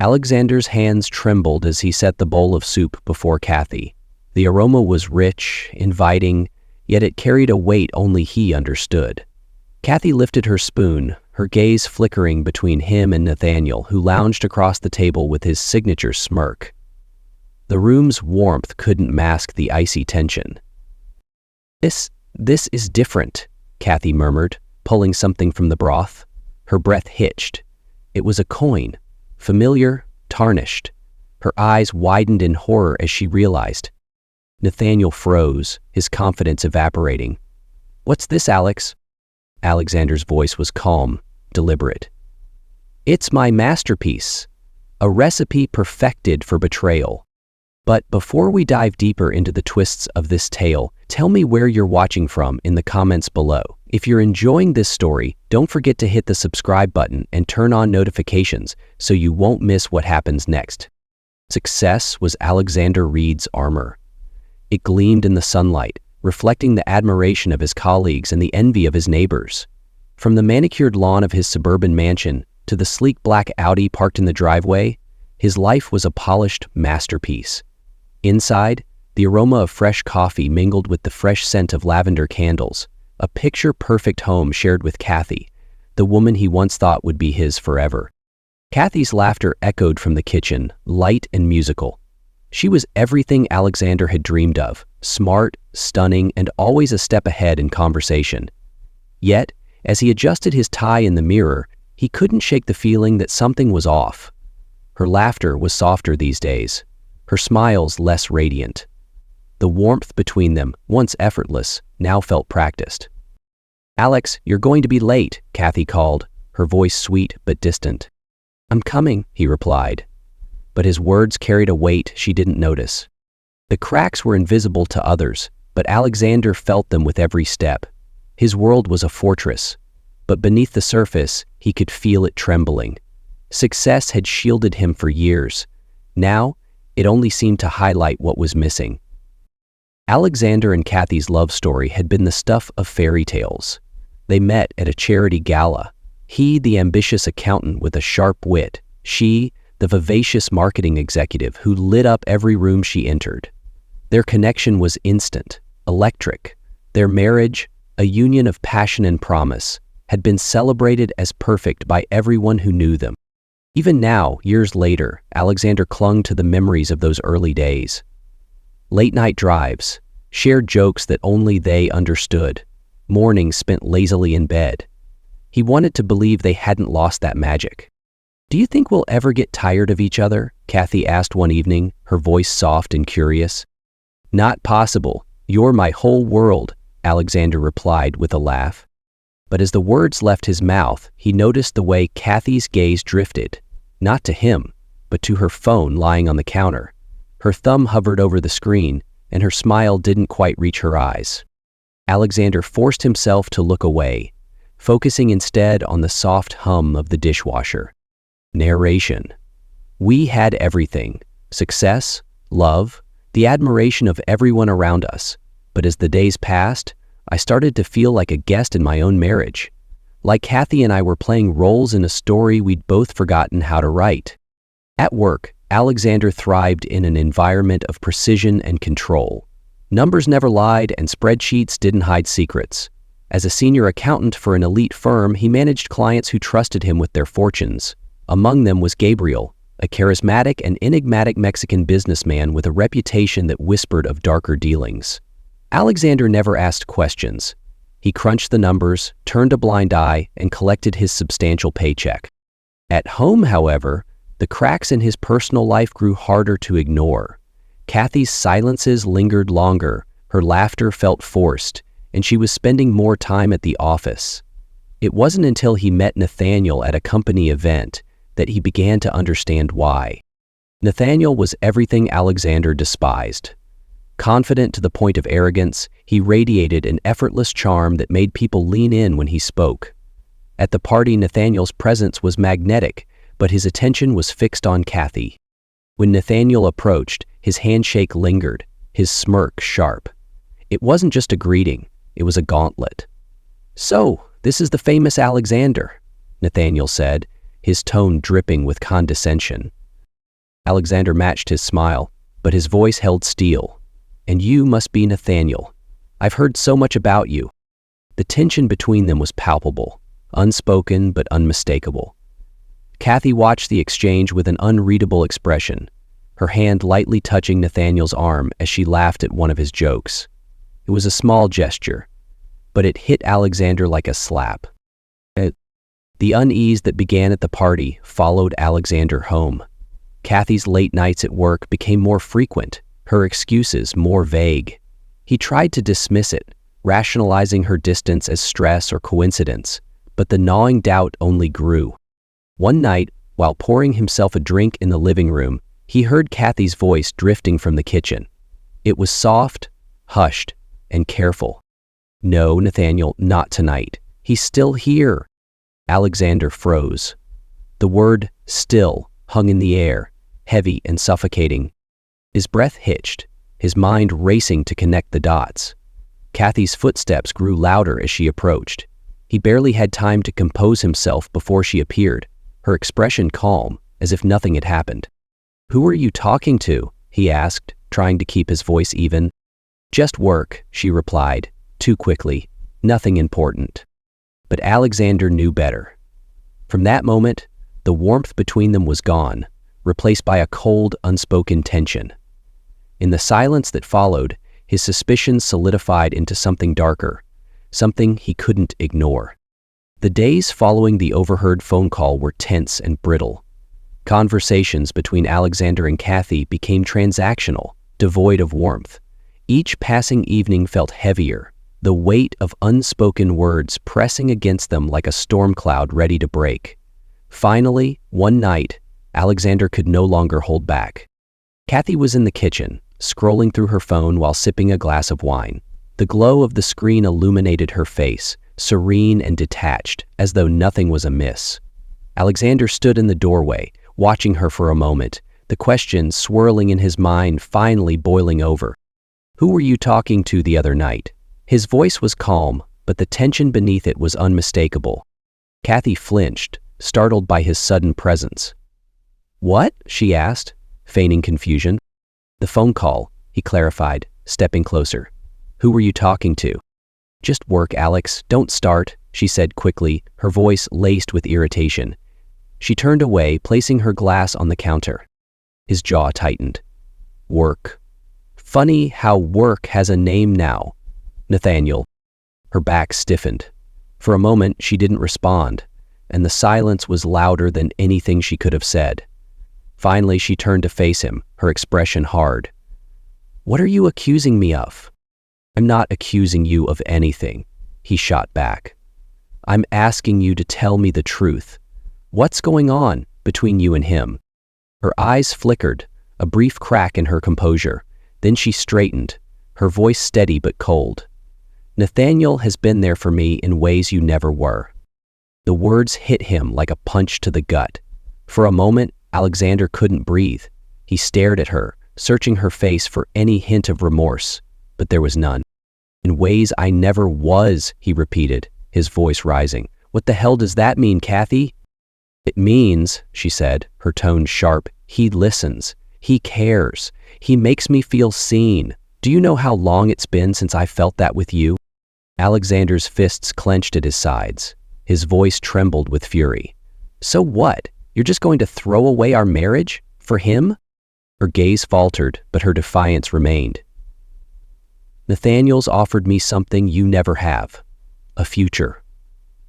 Alexander's hands trembled as he set the bowl of soup before Kathy. The aroma was rich, inviting, yet it carried a weight only he understood. Kathy lifted her spoon, her gaze flickering between him and Nathaniel, who lounged across the table with his signature smirk. The room's warmth couldn't mask the icy tension. This is different," Kathy murmured, pulling something from the broth. Her breath hitched. It was a coin, familiar, tarnished. Her eyes widened in horror as she realized. Nathaniel froze, his confidence evaporating. "What's this, Alex?" Alexander's voice was calm, deliberate. "It's my masterpiece, a recipe perfected for betrayal. But before we dive deeper into the twists of this tale, tell me where you're watching from in the comments below. If you're enjoying this story, don't forget to hit the subscribe button and turn on notifications so you won't miss what happens next." Success was Alexander Reed's armor. It gleamed in the sunlight, reflecting the admiration of his colleagues and the envy of his neighbors. From the manicured lawn of his suburban mansion to the sleek black Audi parked in the driveway, his life was a polished masterpiece. Inside, the aroma of fresh coffee mingled with the fresh scent of lavender candles, a picture-perfect home shared with Kathy, the woman he once thought would be his forever. Kathy's laughter echoed from the kitchen, light and musical. She was everything Alexander had dreamed of, smart, stunning, and always a step ahead in conversation. Yet, as he adjusted his tie in the mirror, he couldn't shake the feeling that something was off. Her laughter was softer these days, her smiles less radiant. The warmth between them, once effortless, now felt practiced. "Alex, you're going to be late," Kathy called, her voice sweet but distant. "I'm coming," he replied. But his words carried a weight she didn't notice. The cracks were invisible to others, but Alexander felt them with every step. His world was a fortress, but beneath the surface, he could feel it trembling. Success had shielded him for years. Now, it only seemed to highlight what was missing. Alexander and Kathy's love story had been the stuff of fairy tales. They met at a charity gala. He, the ambitious accountant with a sharp wit, she, the vivacious marketing executive who lit up every room she entered. Their connection was instant, electric. Their marriage, a union of passion and promise, had been celebrated as perfect by everyone who knew them. Even now, years later, Alexander clung to the memories of those early days. Late-night drives, shared jokes that only they understood, mornings spent lazily in bed. He wanted to believe they hadn't lost that magic. "Do you think we'll ever get tired of each other?" Kathy asked one evening, her voice soft and curious. "Not possible. You're my whole world," Alexander replied with a laugh. But as the words left his mouth, he noticed the way Kathy's gaze drifted, not to him, but to her phone lying on the counter. Her thumb hovered over the screen, and her smile didn't quite reach her eyes. Alexander forced himself to look away, focusing instead on the soft hum of the dishwasher. Narration. We had everything: success, love, the admiration of everyone around us. But as the days passed, I started to feel like a guest in my own marriage. Like Kathy and I were playing roles in a story we'd both forgotten how to write. At work, Alexander thrived in an environment of precision and control. Numbers never lied and spreadsheets didn't hide secrets. As a senior accountant for an elite firm, he managed clients who trusted him with their fortunes. Among them was Gabriel, a charismatic and enigmatic Mexican businessman with a reputation that whispered of darker dealings. Alexander never asked questions. He crunched the numbers, turned a blind eye, and collected his substantial paycheck. At home, however, the cracks in his personal life grew harder to ignore. Kathy's silences lingered longer, her laughter felt forced, and she was spending more time at the office. It wasn't until he met Nathaniel at a company event that he began to understand why. Nathaniel was everything Alexander despised. Confident to the point of arrogance, he radiated an effortless charm that made people lean in when he spoke. At the party, Nathaniel's presence was magnetic, but his attention was fixed on Kathy. When Nathaniel approached, his handshake lingered, his smirk sharp. It wasn't just a greeting, it was a gauntlet. "So, this is the famous Alexander," Nathaniel said, his tone dripping with condescension. Alexander matched his smile, but his voice held steel. "And you must be Nathaniel. I've heard so much about you." The tension between them was palpable, unspoken but unmistakable. Kathy watched the exchange with an unreadable expression, her hand lightly touching Nathaniel's arm as she laughed at one of his jokes. It was a small gesture, but it hit Alexander like a slap. The unease that began at the party followed Alexander home. Kathy's late nights at work became more frequent, her excuses more vague. He tried to dismiss it, rationalizing her distance as stress or coincidence, but the gnawing doubt only grew. One night, while pouring himself a drink in the living room, he heard Kathy's voice drifting from the kitchen. It was soft, hushed, and careful. "No, Nathaniel, not tonight. He's still here." Alexander froze. The word "still" hung in the air, heavy and suffocating. His breath hitched, his mind racing to connect the dots. Kathy's footsteps grew louder as she approached. He barely had time to compose himself before she appeared, her expression calm, as if nothing had happened. "Who are you talking to?" he asked, trying to keep his voice even. "Just work," she replied, too quickly. "Nothing important." But Alexander knew better. From that moment, the warmth between them was gone, replaced by a cold, unspoken tension. In the silence that followed, his suspicions solidified into something darker, something he couldn't ignore. The days following the overheard phone call were tense and brittle. Conversations between Alexander and Kathy became transactional, devoid of warmth. Each passing evening felt heavier, the weight of unspoken words pressing against them like a storm cloud ready to break. Finally, one night, Alexander could no longer hold back. Kathy was in the kitchen, scrolling through her phone while sipping a glass of wine. The glow of the screen illuminated her face, serene and detached, as though nothing was amiss. Alexander stood in the doorway, watching her for a moment, the question swirling in his mind finally boiling over. "Who were you talking to the other night?" His voice was calm, but the tension beneath it was unmistakable. Kathy flinched, startled by his sudden presence. "What?" she asked, feigning confusion. "The phone call," he clarified, stepping closer. "Who were you talking to?" "Just work, Alex. Don't start," she said quickly, her voice laced with irritation. She turned away, placing her glass on the counter. His jaw tightened. "Work. Funny how work has a name now. Nathaniel." Her back stiffened. For a moment, she didn't respond, and the silence was louder than anything she could have said. Finally, she turned to face him, her expression hard. "What are you accusing me of?" "I'm not accusing you of anything," he shot back. "I'm asking you to tell me the truth. What's going on between you and him?" Her eyes flickered, a brief crack in her composure. Then she straightened, her voice steady but cold. "Nathaniel has been there for me in ways you never were." The words hit him like a punch to the gut. For a moment, Alexander couldn't breathe. He stared at her, searching her face for any hint of remorse, but there was none. "In ways I never was," he repeated, his voice rising. "What the hell does that mean, Kathy?" "It means," she said, her tone sharp, "he listens. He cares. He makes me feel seen. Do you know how long it's been since I felt that with you?" Alexander's fists clenched at his sides. His voice trembled with fury. "So what? You're just going to throw away our marriage? For him?" Her gaze faltered, but her defiance remained. "Nathaniel's offered me something you never have. A future.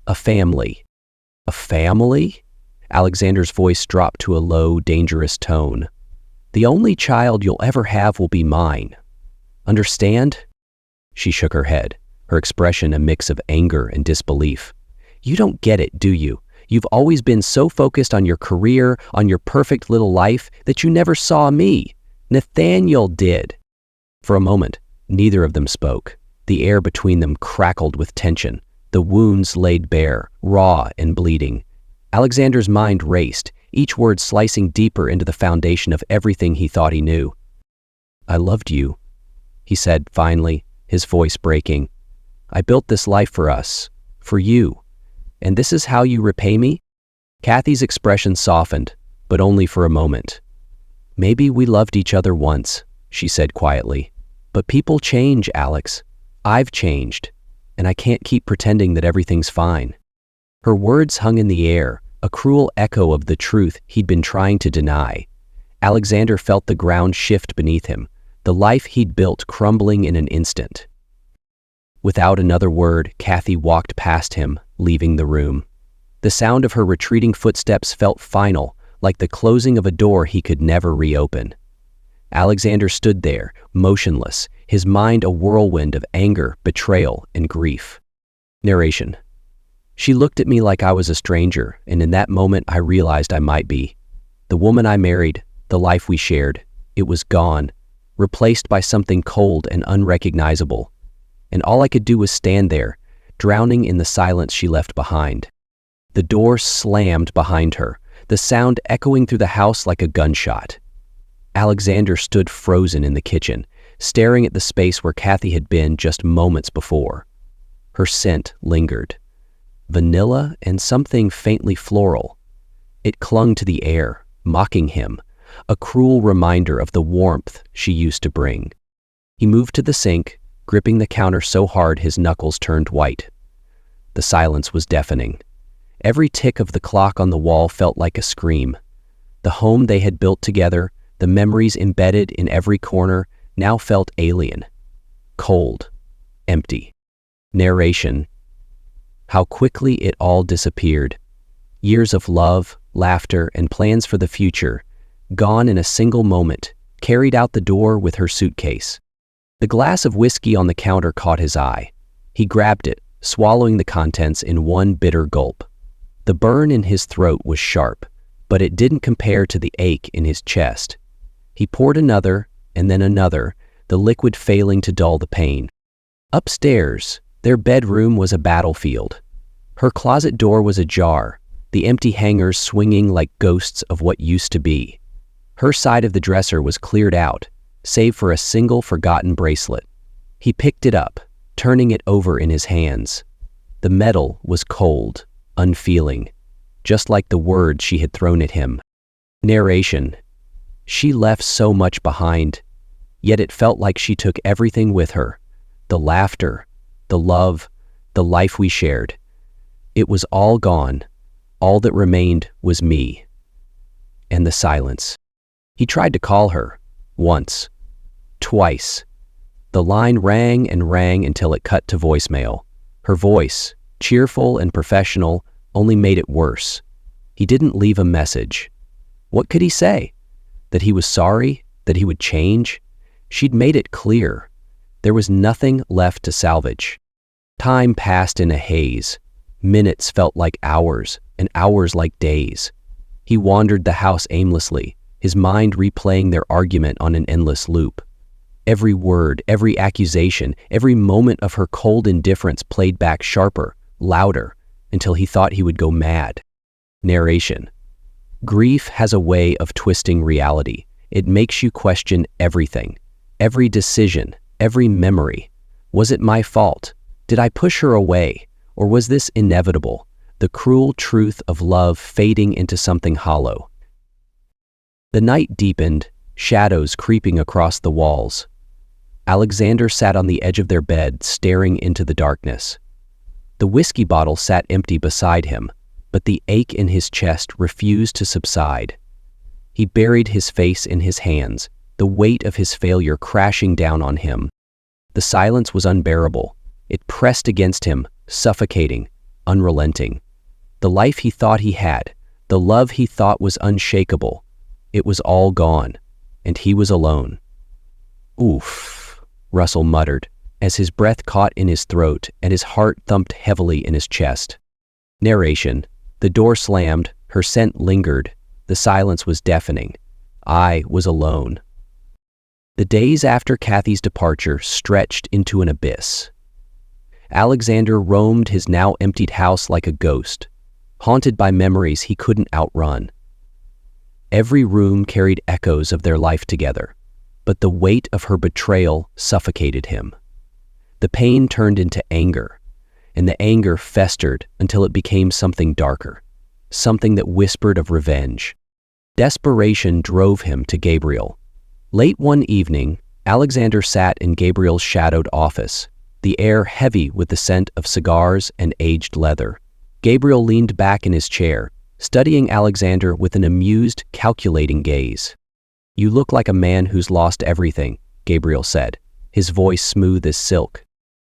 A family." "A family?" Alexander's voice dropped to a low, dangerous tone. "The only child you'll ever have will be mine. Understand?" She shook her head, her expression a mix of anger and disbelief. "You don't get it, do you? You've always been so focused on your career, on your perfect little life, that you never saw me. Nathaniel did." For a moment, neither of them spoke. The air between them crackled with tension, the wounds laid bare, raw and bleeding. Alexander's mind raced, each word slicing deeper into the foundation of everything he thought he knew. "I loved you," he said finally, his voice breaking. "I built this life for us, for you. And this is how you repay me?" Kathy's expression softened, but only for a moment. "Maybe we loved each other once," she said quietly. "But people change, Alex. I've changed, and I can't keep pretending that everything's fine." Her words hung in the air, a cruel echo of the truth he'd been trying to deny. Alexander felt the ground shift beneath him, the life he'd built crumbling in an instant. Without another word, Kathy walked past him, leaving the room. The sound of her retreating footsteps felt final, like the closing of a door he could never reopen. Alexander stood there, motionless, his mind a whirlwind of anger, betrayal, and grief. Narration. She looked at me like I was a stranger, and in that moment I realized I might be. The woman I married, the life we shared, it was gone, replaced by something cold and unrecognizable. And all I could do was stand there, drowning in the silence she left behind. The door slammed behind her, the sound echoing through the house like a gunshot. Alexander stood frozen in the kitchen, staring at the space where Kathy had been just moments before. Her scent lingered. Vanilla and something faintly floral. It clung to the air, mocking him, a cruel reminder of the warmth she used to bring. He moved to the sink, gripping the counter so hard his knuckles turned white. The silence was deafening. Every tick of the clock on the wall felt like a scream. The home they had built together, the memories embedded in every corner, now felt alien, cold, empty. Narration. How quickly it all disappeared. Years of love, laughter, and plans for the future, gone in a single moment, carried out the door with her suitcase. The glass of whiskey on the counter caught his eye. He grabbed it, swallowing the contents in one bitter gulp. The burn in his throat was sharp, but it didn't compare to the ache in his chest. He poured another, and then another, the liquid failing to dull the pain. Upstairs, their bedroom was a battlefield. Her closet door was ajar, the empty hangers swinging like ghosts of what used to be. Her side of the dresser was cleared out, save for a single forgotten bracelet. He picked it up, turning it over in his hands. The metal was cold, unfeeling, just like the words she had thrown at him. Narration. She left so much behind, yet it felt like she took everything with her. The laughter, the love, the life we shared. It was all gone. All that remained was me. And the silence. He tried to call her, once, twice. The line rang and rang until it cut to voicemail. Her voice, cheerful and professional, only made it worse. He didn't leave a message. What could he say? That he was sorry? That he would change? She'd made it clear. There was nothing left to salvage. Time passed in a haze. Minutes felt like hours, and hours like days. He wandered the house aimlessly, his mind replaying their argument on an endless loop. Every word, every accusation, every moment of her cold indifference played back sharper, louder, until he thought he would go mad. Narration. Grief has a way of twisting reality. It makes you question everything, every decision, every memory. Was it my fault? Did I push her away? Or was this inevitable, the cruel truth of love fading into something hollow? The night deepened, shadows creeping across the walls. Alexander sat on the edge of their bed, staring into the darkness. The whiskey bottle sat empty beside him, but the ache in his chest refused to subside. He buried his face in his hands, the weight of his failure crashing down on him. The silence was unbearable. It pressed against him, suffocating, unrelenting. The life he thought he had, the love he thought was unshakable, it was all gone, and he was alone. Oof, Russell muttered, as his breath caught in his throat and his heart thumped heavily in his chest. Narration. The door slammed, her scent lingered, the silence was deafening. I was alone. The days after Kathy's departure stretched into an abyss. Alexander roamed his now emptied house like a ghost, haunted by memories he couldn't outrun. Every room carried echoes of their life together, but the weight of her betrayal suffocated him. The pain turned into anger, and the anger festered until it became something darker, something that whispered of revenge. Desperation drove him to Gabriel. Late one evening, Alexander sat in Gabriel's shadowed office, the air heavy with the scent of cigars and aged leather. Gabriel leaned back in his chair, studying Alexander with an amused, calculating gaze. "You look like a man who's lost everything," Gabriel said, his voice smooth as silk.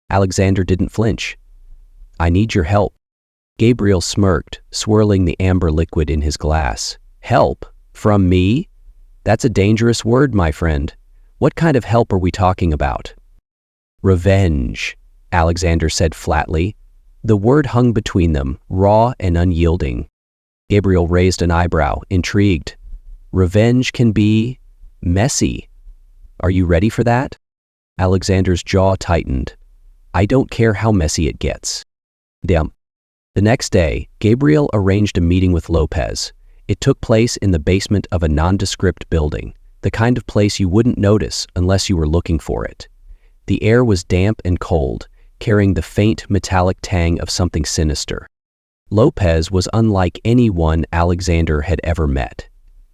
Alexander didn't flinch. "I need your help." Gabriel smirked, swirling the amber liquid in his glass. "Help? From me? That's a dangerous word, my friend. What kind of help are we talking about?" "Revenge," Alexander said flatly. The word hung between them, raw and unyielding. Gabriel raised an eyebrow, intrigued. "Revenge can be messy. Are you ready for that?" Alexander's jaw tightened. "I don't care how messy it gets." Damn. The next day, Gabriel arranged a meeting with Lopez. It took place in the basement of a nondescript building, the kind of place you wouldn't notice unless you were looking for it. The air was damp and cold, carrying the faint metallic tang of something sinister. Lopez was unlike anyone Alexander had ever met.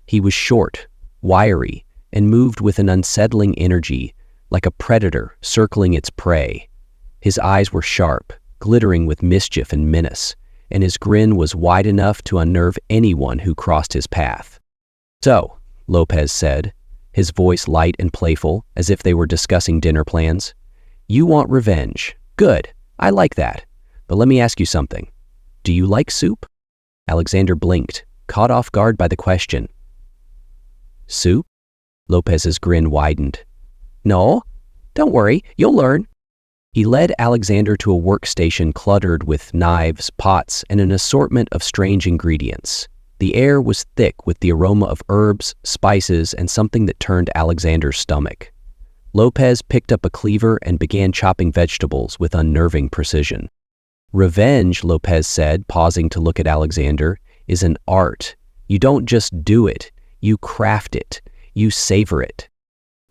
He was short, wiry, and moved with an unsettling energy, like a predator circling its prey. His eyes were sharp, glittering with mischief and menace, and his grin was wide enough to unnerve anyone who crossed his path. "So," Lopez said, his voice light and playful, as if they were discussing dinner plans, "you want revenge. Good, I like that. But let me ask you something. Do you like soup?" Alexander blinked, caught off guard by the question. "Soup?" Lopez's grin widened. "No, don't worry, you'll learn." He led Alexander to a workstation cluttered with knives, pots, and an assortment of strange ingredients. The air was thick with the aroma of herbs, spices, and something that turned Alexander's stomach. Lopez picked up a cleaver and began chopping vegetables with unnerving precision. "Revenge," Lopez said, pausing to look at Alexander, "is an art. You don't just do it, you craft it, you savor it."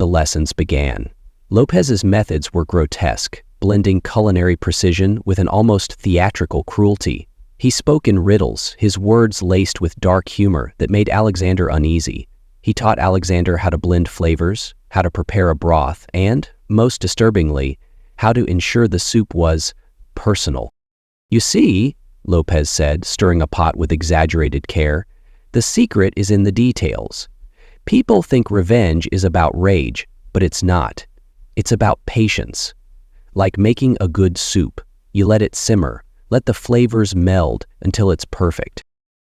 The lessons began. Lopez's methods were grotesque, blending culinary precision with an almost theatrical cruelty. He spoke in riddles, his words laced with dark humor that made Alexander uneasy. He taught Alexander how to blend flavors, how to prepare a broth, and, most disturbingly, how to ensure the soup was personal. "You see," Lopez said, stirring a pot with exaggerated care, "the secret is in the details. People think revenge is about rage, but it's not. It's about patience. Like making a good soup, you let it simmer, let the flavors meld until it's perfect."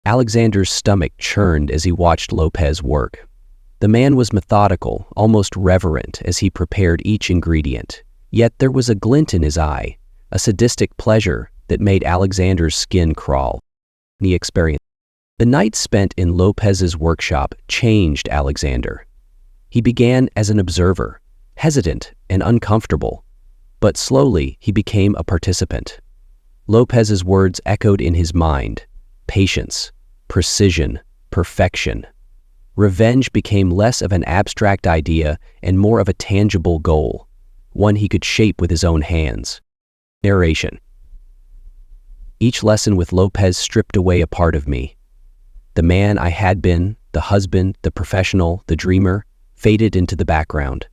Alexander's stomach churned as he watched Lopez work. The man was methodical, almost reverent, as he prepared each ingredient. Yet there was a glint in his eye, a sadistic pleasure that made Alexander's skin crawl. He experienced. The night spent in Lopez's workshop changed Alexander. He began as an observer, hesitant and uncomfortable, but slowly he became a participant. Lopez's words echoed in his mind: patience, precision, perfection. Revenge became less of an abstract idea and more of a tangible goal, one he could shape with his own hands. Narration. Each lesson with Lopez stripped away a part of me. The man I had been, the husband, the professional, the dreamer, faded into the background.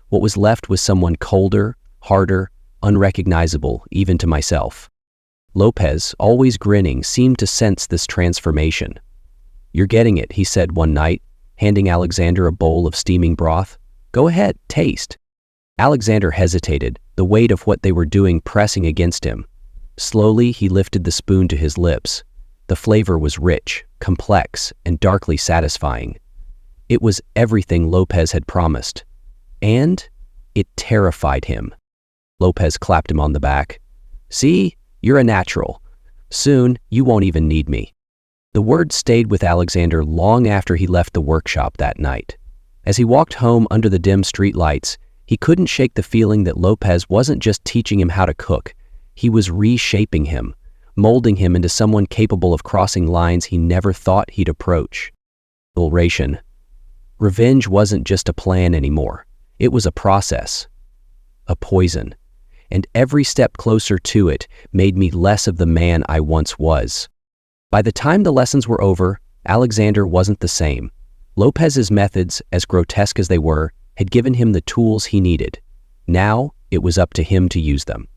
What was left was someone colder, harder, unrecognizable, even to myself. Lopez, always grinning, seemed to sense this transformation. "You're getting it," he said one night, handing Alexander a bowl of steaming broth. "Go ahead, taste." Alexander hesitated, the weight of what they were doing pressing against him. Slowly, he lifted the spoon to his lips. The flavor was rich, complex, and darkly satisfying. It was everything Lopez had promised. And it terrified him. Lopez clapped him on the back. "See, you're a natural. Soon, you won't even need me." The word stayed with Alexander long after he left the workshop that night. As he walked home under the dim streetlights, he couldn't shake the feeling that Lopez wasn't just teaching him how to cook. He was reshaping him, molding him into someone capable of crossing lines he never thought he'd approach. Ration. Revenge wasn't just a plan anymore. It was a process, a poison, and every step closer to it made me less of the man I once was. By the time the lessons were over, Alexander wasn't the same. Lopez's methods, as grotesque as they were, had given him the tools he needed. Now, it was up to him to use them.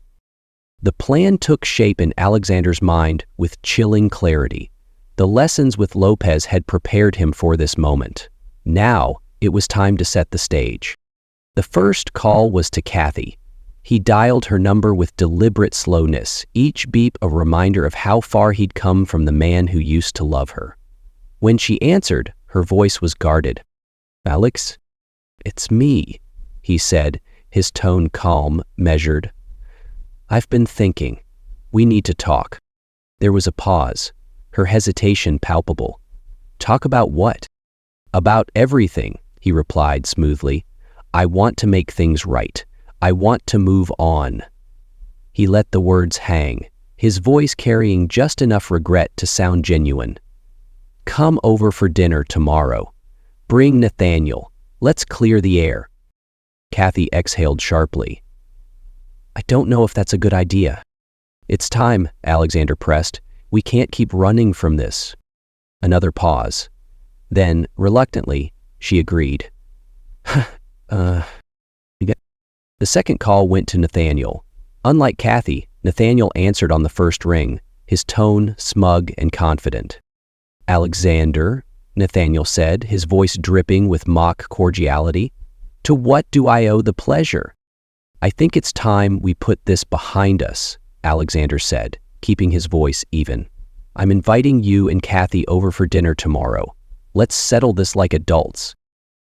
The plan took shape in Alexander's mind with chilling clarity. The lessons with Lopez had prepared him for this moment. Now, it was time to set the stage. The first call was to Kathy. He dialed her number with deliberate slowness, each beep a reminder of how far he'd come from the man who used to love her. When she answered, her voice was guarded. "Alex, it's me," he said, his tone calm, measured. "I've been thinking. We need to talk." There was a pause, her hesitation palpable. "Talk about what?" "About everything," he replied smoothly. "I want to make things right. I want to move on." He let the words hang, his voice carrying just enough regret to sound genuine. "Come over for dinner tomorrow. Bring Nathaniel. Let's clear the air." Kathy exhaled sharply. "I don't know if that's a good idea." "It's time," Alexander pressed. "We can't keep running from this." Another pause. Then, reluctantly, she agreed. The second call went to Nathaniel. Unlike Kathy, Nathaniel answered on the first ring, his tone smug and confident. "Alexander," Nathaniel said, his voice dripping with mock cordiality, "to what do I owe the pleasure?" "I think it's time we put this behind us," Alexander said, keeping his voice even. "I'm inviting you and Kathy over for dinner tomorrow. Let's settle this like adults."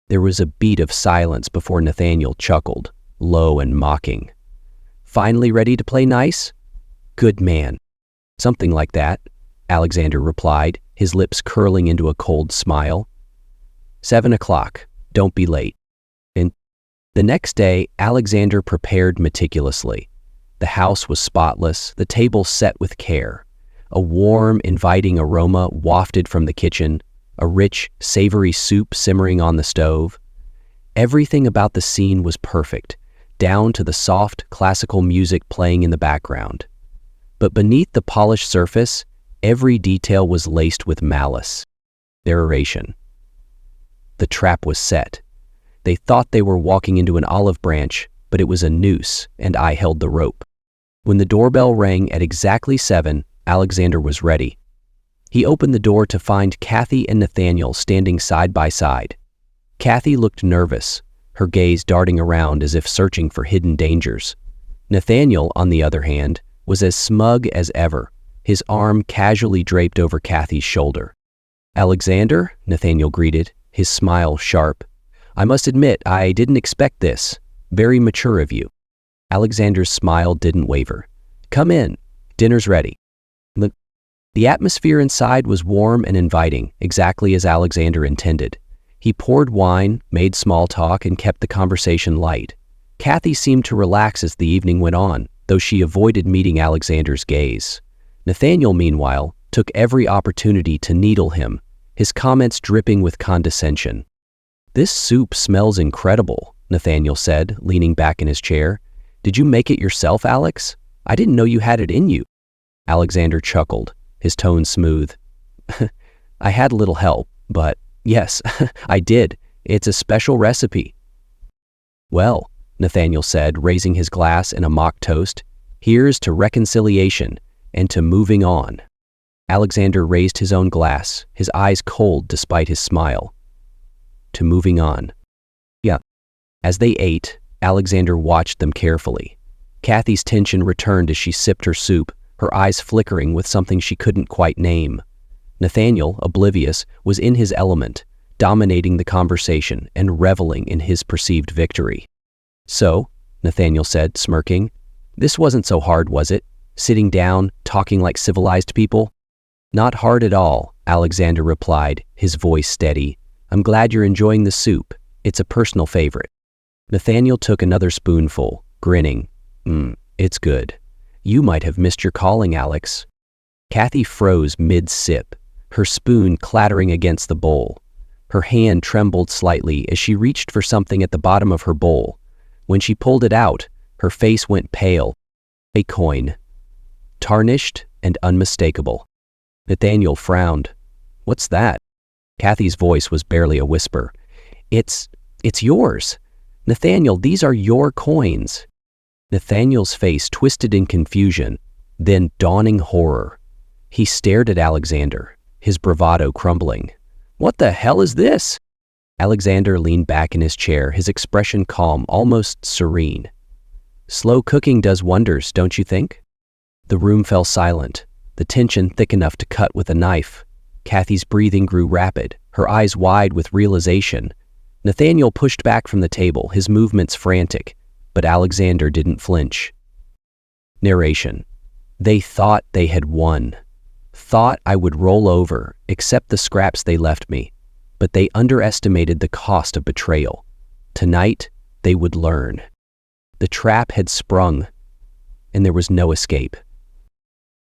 There was a beat of silence before Nathaniel chuckled, low and mocking. "Finally ready to play nice?" "Good man." "Something like that," Alexander replied, his lips curling into a cold smile. 7 o'clock. Don't be late." And the next day, Alexander prepared meticulously. The house was spotless, the table set with care. A warm, inviting aroma wafted from the kitchen, a rich, savory soup simmering on the stove. Everything about the scene was perfect, down to the soft, classical music playing in the background. But beneath the polished surface, every detail was laced with malice. Narration. The trap was set. They thought they were walking into an olive branch, but it was a noose, and I held the rope. When the doorbell rang at exactly 7, Alexander was ready. He opened the door to find Kathy and Nathaniel standing side by side. Kathy looked nervous, her gaze darting around as if searching for hidden dangers. Nathaniel, on the other hand, was as smug as ever, his arm casually draped over Kathy's shoulder. "Alexander," Nathaniel greeted, his smile sharp. "I must admit, I didn't expect this. Very mature of you." Alexander's smile didn't waver. "Come in. Dinner's ready." The atmosphere inside was warm and inviting, exactly as Alexander intended. He poured wine, made small talk, and kept the conversation light. Kathy seemed to relax as the evening went on, though she avoided meeting Alexander's gaze. Nathaniel, meanwhile, took every opportunity to needle him, his comments dripping with condescension. "This soup smells incredible," Nathaniel said, leaning back in his chair. "Did you make it yourself, Alex? I didn't know you had it in you." Alexander chuckled, his tone smooth. "I had a little help, but yes, I did. It's a special recipe." "Well," Nathaniel said, raising his glass in a mock toast, "here's to reconciliation and to moving on." Alexander raised his own glass, his eyes cold despite his smile. "To moving on." "Yeah." As they ate, Alexander watched them carefully. Kathy's tension returned as she sipped her soup, her eyes flickering with something she couldn't quite name. Nathaniel, oblivious, was in his element, dominating the conversation and reveling in his perceived victory. "So," Nathaniel said, smirking, "this wasn't so hard, was it? Sitting down, talking like civilized people?" "Not hard at all," Alexander replied, his voice steady. "I'm glad you're enjoying the soup. It's a personal favorite." Nathaniel took another spoonful, grinning. It's good. You might have missed your calling, Alex." Kathy froze mid-sip, her spoon clattering against the bowl. Her hand trembled slightly as she reached for something at the bottom of her bowl. When she pulled it out, her face went pale. A coin. Tarnished and unmistakable. Nathaniel frowned. "What's that?" Kathy's voice was barely a whisper. It's yours. Nathaniel, these are your coins. Nathaniel's face twisted in confusion, then dawning horror. He stared at Alexander, his bravado crumbling. What the hell is this? Alexander leaned back in his chair, his expression calm, almost serene. Slow cooking does wonders, don't you think? The room fell silent, the tension thick enough to cut with a knife. Kathy's breathing grew rapid, her eyes wide with realization. Nathaniel pushed back from the table, his movements frantic, but Alexander didn't flinch. Narration. They thought they had won. Thought I would roll over, accept the scraps they left me, but they underestimated the cost of betrayal. Tonight, they would learn. The trap had sprung, and there was no escape.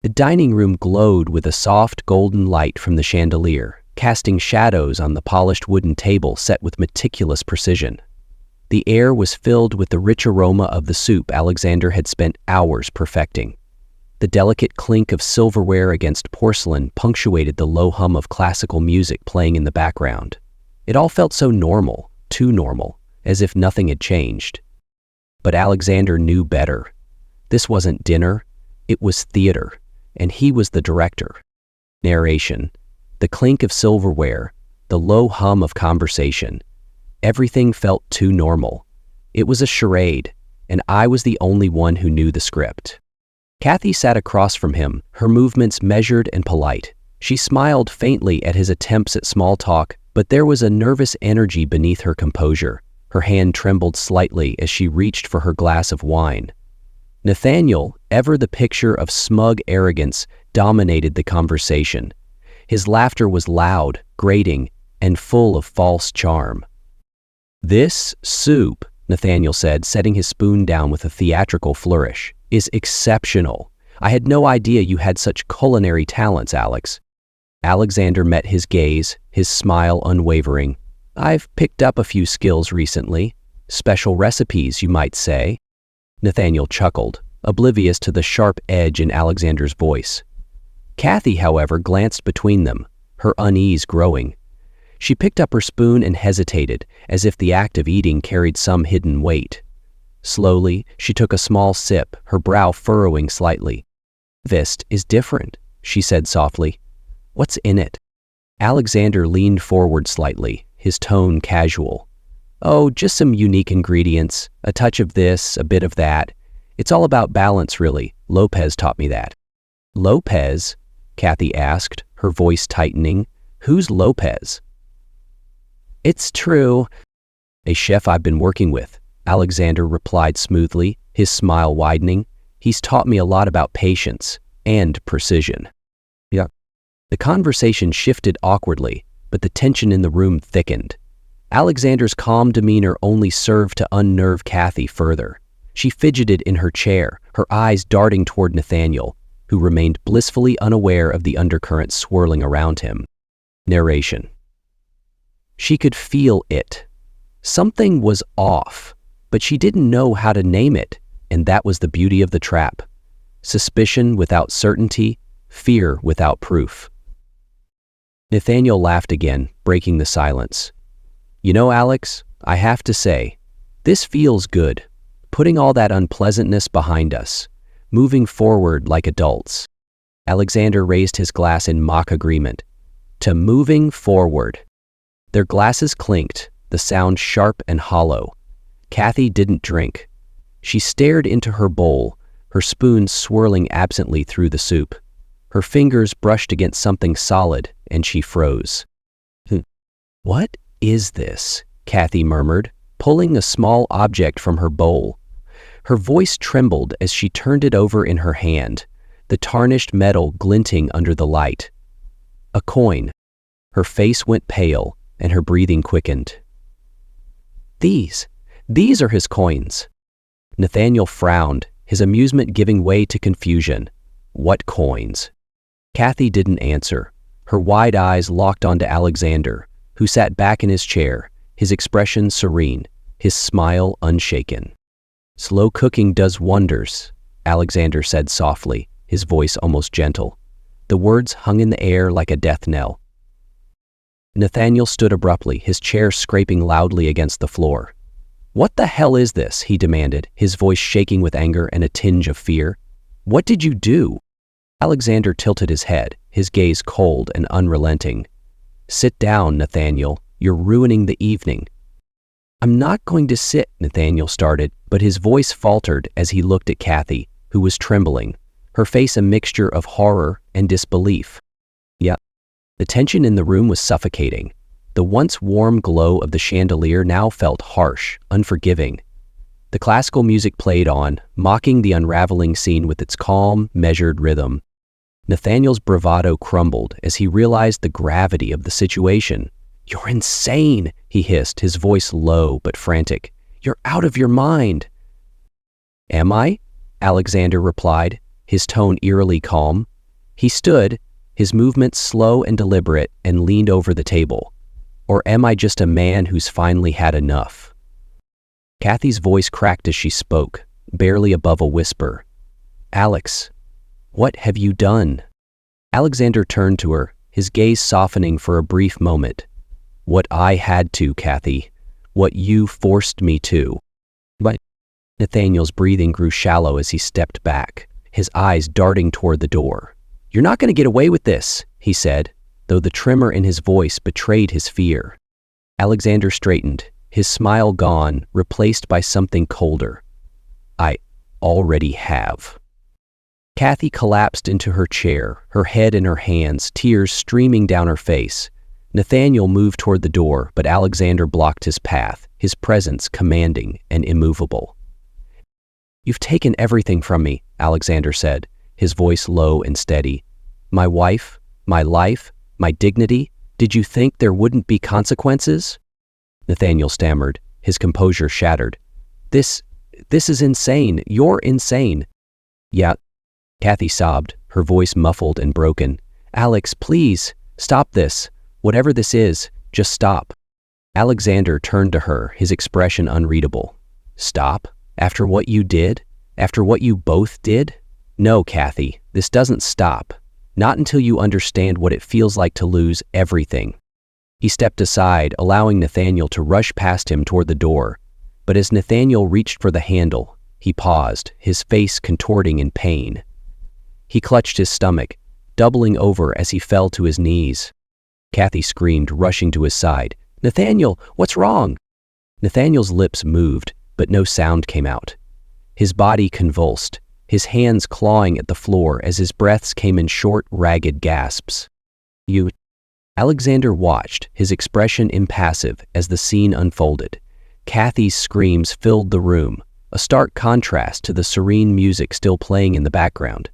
The dining room glowed with a soft golden light from the chandelier, casting shadows on the polished wooden table set with meticulous precision. The air was filled with the rich aroma of the soup Alexander had spent hours perfecting. The delicate clink of silverware against porcelain punctuated the low hum of classical music playing in the background. It all felt so normal, too normal, as if nothing had changed. But Alexander knew better. This wasn't dinner, it was theater, and he was the director. Narration. The clink of silverware, the low hum of conversation. Everything felt too normal. It was a charade, and I was the only one who knew the script. Kathy sat across from him, her movements measured and polite. She smiled faintly at his attempts at small talk, but there was a nervous energy beneath her composure. Her hand trembled slightly as she reached for her glass of wine. Nathaniel, ever the picture of smug arrogance, dominated the conversation. His laughter was loud, grating, and full of false charm. This soup, Nathaniel said, setting his spoon down with a theatrical flourish, is exceptional. I had no idea you had such culinary talents, Alex. Alexander met his gaze, his smile unwavering. I've picked up a few skills recently. Special recipes, you might say. Nathaniel chuckled, oblivious to the sharp edge in Alexander's voice. Kathy, however, glanced between them, her unease growing. She picked up her spoon and hesitated, as if the act of eating carried some hidden weight. Slowly, she took a small sip, her brow furrowing slightly. This is different, she said softly. What's in it? Alexander leaned forward slightly, his tone casual. Oh, just some unique ingredients, a touch of this, a bit of that. It's all about balance, really. Lopez taught me that. Lopez? Kathy asked, her voice tightening. Who's Lopez? It's true. A chef I've been working with, Alexander replied smoothly, his smile widening. He's taught me a lot about patience and precision. Yeah. The conversation shifted awkwardly, but the tension in the room thickened. Alexander's calm demeanor only served to unnerve Kathy further. She fidgeted in her chair, her eyes darting toward Nathaniel, who remained blissfully unaware of the undercurrent swirling around him. Narration. She could feel it. Something was off, but she didn't know how to name it, and that was the beauty of the trap. Suspicion without certainty, fear without proof. Nathaniel laughed again, breaking the silence. You know, Alex, I have to say, this feels good. Putting all that unpleasantness behind us, moving forward like adults. Alexander raised his glass in mock agreement. To moving forward. Their glasses clinked, the sound sharp and hollow. Kathy didn't drink. She stared into her bowl, her spoon swirling absently through the soup. Her fingers brushed against something solid, and she froze. What is this? Kathy murmured, pulling a small object from her bowl. Her voice trembled as she turned it over in her hand, the tarnished metal glinting under the light. A coin. Her face went pale, and her breathing quickened. These are his coins. Nathaniel frowned, his amusement giving way to confusion. What coins? Kathy didn't answer. Her wide eyes locked onto Alexander, who sat back in his chair, his expression serene, his smile unshaken. Slow cooking does wonders, Alexander said softly, his voice almost gentle. The words hung in the air like a death knell. Nathaniel stood abruptly, his chair scraping loudly against the floor. "What the hell is this?" he demanded, his voice shaking with anger and a tinge of fear. "What did you do?" Alexander tilted his head, his gaze cold and unrelenting. "Sit down, Nathaniel. You're ruining the evening." "I'm not going to sit," Nathaniel started, but his voice faltered as he looked at Kathy, who was trembling, her face a mixture of horror and disbelief. Yep. The tension in the room was suffocating. The once warm glow of the chandelier now felt harsh, unforgiving. The classical music played on, mocking the unraveling scene with its calm, measured rhythm. Nathaniel's bravado crumbled as he realized the gravity of the situation. "You're insane," he hissed, his voice low but frantic. "You're out of your mind." "Am I?" Alexander replied, his tone eerily calm. He stood, his movements slow and deliberate, and leaned over the table. "Or am I just a man who's finally had enough?" Kathy's voice cracked as she spoke, barely above a whisper. "Alex, what have you done?" Alexander turned to her, his gaze softening for a brief moment. "What I had to, Kathy. What you forced me to." But Nathaniel's breathing grew shallow as he stepped back, his eyes darting toward the door. "You're not going to get away with this," he said, though the tremor in his voice betrayed his fear. Alexander straightened, his smile gone, replaced by something colder. "I already have." Kathy collapsed into her chair, her head in her hands, tears streaming down her face. Nathaniel moved toward the door, but Alexander blocked his path, his presence commanding and immovable. "You've taken everything from me," Alexander said, his voice low and steady. "My wife, my life, my dignity. Did you think there wouldn't be consequences?" Nathaniel stammered, his composure shattered. This is insane. You're insane." "Yeah," Kathy sobbed, her voice muffled and broken. "Alex, please, stop this. Whatever this is, just stop." Alexander turned to her, his expression unreadable. "Stop? After what you did? After what you both did? No, Kathy, this doesn't stop. Not until you understand what it feels like to lose everything." He stepped aside, allowing Nathaniel to rush past him toward the door. But as Nathaniel reached for the handle, he paused, his face contorting in pain. He clutched his stomach, doubling over as he fell to his knees. Kathy screamed, rushing to his side. "Nathaniel, what's wrong?" Nathaniel's lips moved, but no sound came out. His body convulsed, his hands clawing at the floor as his breaths came in short, ragged gasps. "You..." Alexander watched, his expression impassive, as the scene unfolded. Kathy's screams filled the room, a stark contrast to the serene music still playing in the background.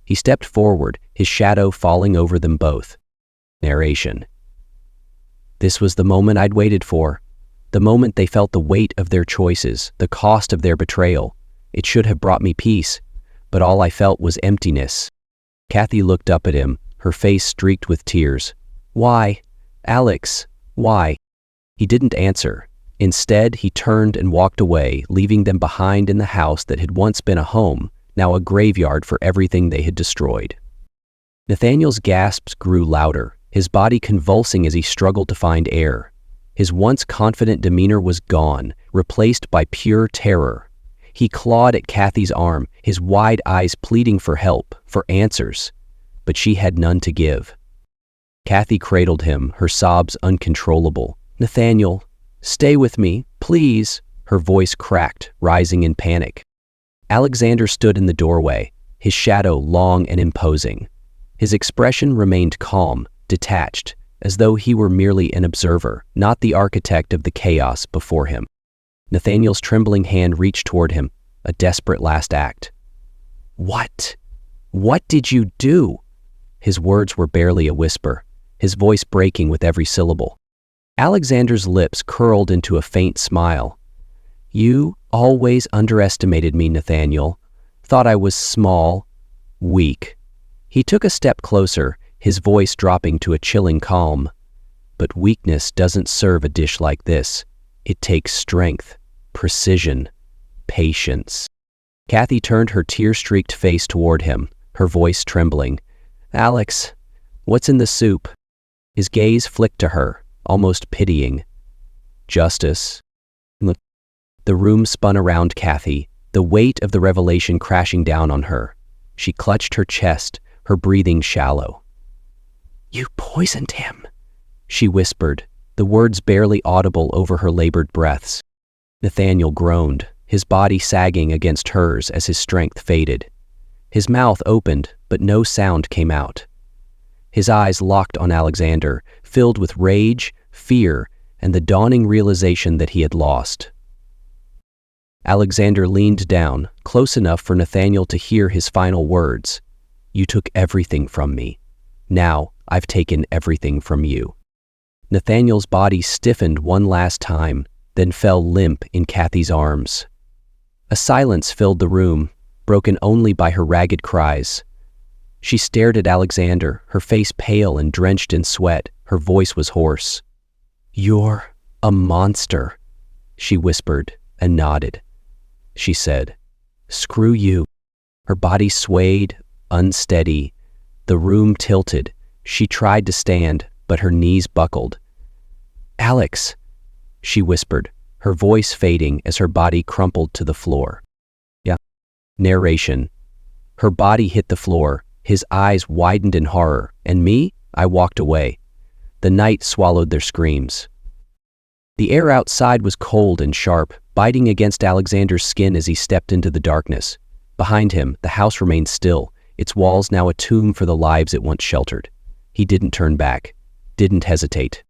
He stepped forward, his shadow falling over them both. Narration. "This was the moment I'd waited for. The moment they felt the weight of their choices, the cost of their betrayal. It should have brought me peace, but all I felt was emptiness." Kathy looked up at him, her face streaked with tears. "Why? Alex, why?" He didn't answer. Instead, he turned and walked away, leaving them behind in the house that had once been a home, now a graveyard for everything they had destroyed. Nathaniel's gasps grew louder, his body convulsing as he struggled to find air. His once confident demeanor was gone, replaced by pure terror. He clawed at Kathy's arm, his wide eyes pleading for help, for answers, but she had none to give. Kathy cradled him, her sobs uncontrollable. "Nathaniel, stay with me, please," her voice cracked, rising in panic. Alexander stood in the doorway, his shadow long and imposing. His expression remained calm, detached, as though he were merely an observer, not the architect of the chaos before him. Nathaniel's trembling hand reached toward him, a desperate last act. "What? What did you do?" His words were barely a whisper, his voice breaking with every syllable. Alexander's lips curled into a faint smile. "You always underestimated me, Nathaniel. Thought I was small, weak." He took a step closer, his voice dropping to a chilling calm. "But weakness doesn't serve a dish like this. It takes strength, precision, patience." Kathy turned her tear-streaked face toward him, her voice trembling. "Alex, what's in the soup?" His gaze flicked to her, almost pitying. Justice? The room spun around Kathy, the weight of the revelation crashing down on her. She clutched her chest, her breathing shallow. "You poisoned him," she whispered, the words barely audible over her labored breaths. Nathaniel groaned, his body sagging against hers as his strength faded. His mouth opened, but no sound came out. His eyes locked on Alexander, filled with rage, fear, and the dawning realization that he had lost. Alexander leaned down, close enough for Nathaniel to hear his final words. "You took everything from me. Now I've taken everything from you." Nathaniel's body stiffened one last time, then fell limp in Kathy's arms. A silence filled the room, broken only by her ragged cries. She stared at Alexander, her face pale and drenched in sweat. Her voice was hoarse. "You're a monster," she whispered and nodded. She said, "Screw you." Her body swayed, unsteady. The room tilted. She tried to stand, but her knees buckled. "Alex," she whispered, her voice fading as her body crumpled to the floor. Narration. Her body hit the floor, his eyes widened in horror, and me? I walked away. The night swallowed their screams. The air outside was cold and sharp, biting against Alexander's skin as he stepped into the darkness. Behind him, the house remained still, its walls now a tomb for the lives it once sheltered. He didn't turn back, didn't hesitate.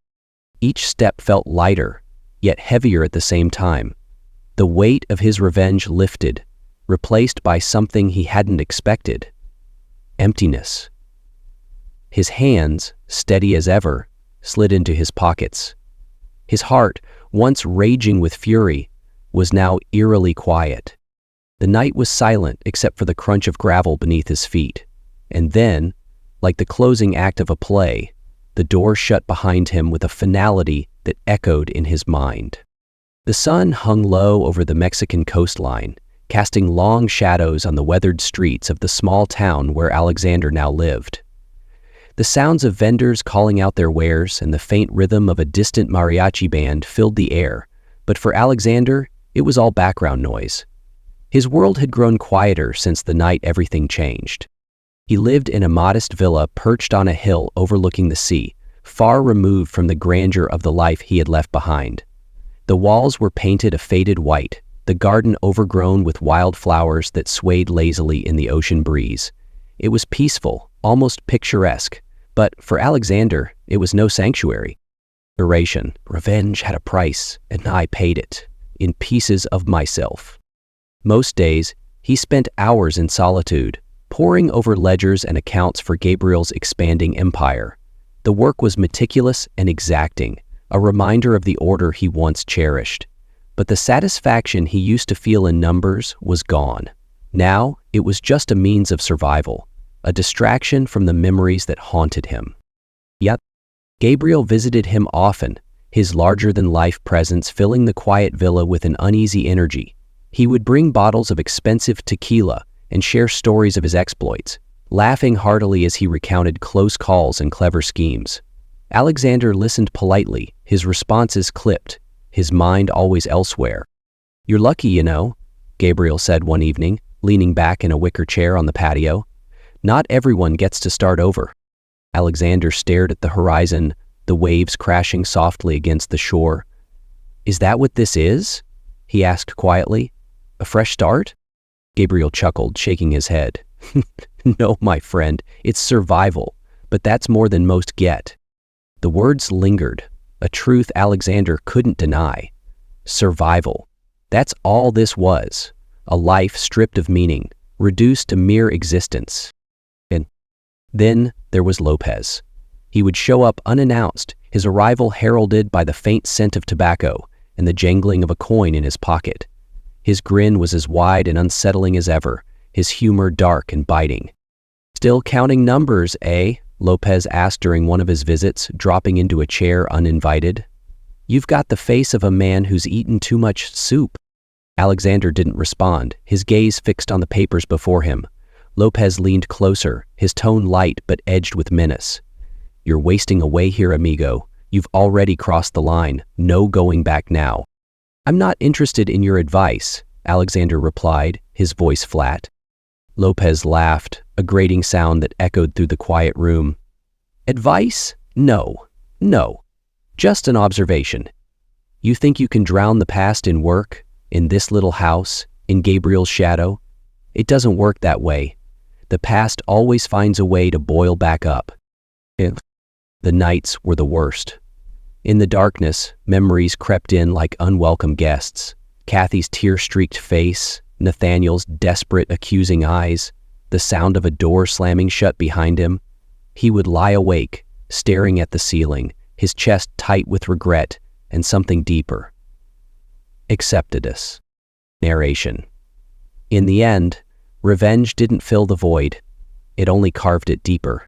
Each step felt lighter, yet heavier at the same time. The weight of his revenge lifted, replaced by something he hadn't expected. Emptiness. His hands, steady as ever, slid into his pockets. His heart, once raging with fury, was now eerily quiet. The night was silent except for the crunch of gravel beneath his feet. And then, like the closing act of a play, the door shut behind him with a finality that echoed in his mind. The sun hung low over the Mexican coastline, casting long shadows on the weathered streets of the small town where Alexander now lived. The sounds of vendors calling out their wares and the faint rhythm of a distant mariachi band filled the air, but for Alexander, it was all background noise. His world had grown quieter since the night everything changed. He lived in a modest villa perched on a hill overlooking the sea, far removed from the grandeur of the life he had left behind. The walls were painted a faded white, the garden overgrown with wild flowers that swayed lazily in the ocean breeze. It was peaceful, almost picturesque, but for Alexander, it was no sanctuary. Revenge had a price, and I paid it, in pieces of myself. Most days, he spent hours in solitude, poring over ledgers and accounts for Gabriel's expanding empire. The work was meticulous and exacting, a reminder of the order he once cherished. But the satisfaction he used to feel in numbers was gone. Now, it was just a means of survival, a distraction from the memories that haunted him. Yet, Gabriel visited him often, his larger-than-life presence filling the quiet villa with an uneasy energy. He would bring bottles of expensive tequila and share stories of his exploits, laughing heartily as he recounted close calls and clever schemes. Alexander listened politely, his responses clipped, his mind always elsewhere. "You're lucky, you know," Gabriel said one evening, leaning back in a wicker chair on the patio. "Not everyone gets to start over." Alexander stared at the horizon, the waves crashing softly against the shore. "Is that what this is?" he asked quietly. "A fresh start?" Gabriel chuckled, shaking his head. "No, my friend, it's survival, but that's more than most get." The words lingered, a truth Alexander couldn't deny. Survival. That's all this was, a life stripped of meaning, reduced to mere existence. And then there was Lopez. He would show up unannounced, his arrival heralded by the faint scent of tobacco and the jangling of a coin in his pocket. His grin was as wide and unsettling as ever, his humor dark and biting. "Still counting numbers, eh?" Lopez asked during one of his visits, dropping into a chair uninvited. "You've got the face of a man who's eaten too much soup." Alexander didn't respond, his gaze fixed on the papers before him. Lopez leaned closer, his tone light but edged with menace. "You're wasting away here, amigo. You've already crossed the line. No going back now. I'm not interested in your advice, Alexander replied, his voice flat. Lopez laughed, a grating sound that echoed through the quiet room. Advice? No. Just an observation. You think you can drown the past in work, in this little house, in Gabriel's shadow? It doesn't work that way. The past always finds a way to boil back up. The nights were the worst. In the darkness, memories crept in like unwelcome guests. Kathy's tear-streaked face, Nathaniel's desperate, accusing eyes, the sound of a door slamming shut behind him. He would lie awake, staring at the ceiling, his chest tight with regret and something deeper. Acceptedus. Narration. In the end, revenge didn't fill the void. It only carved it deeper.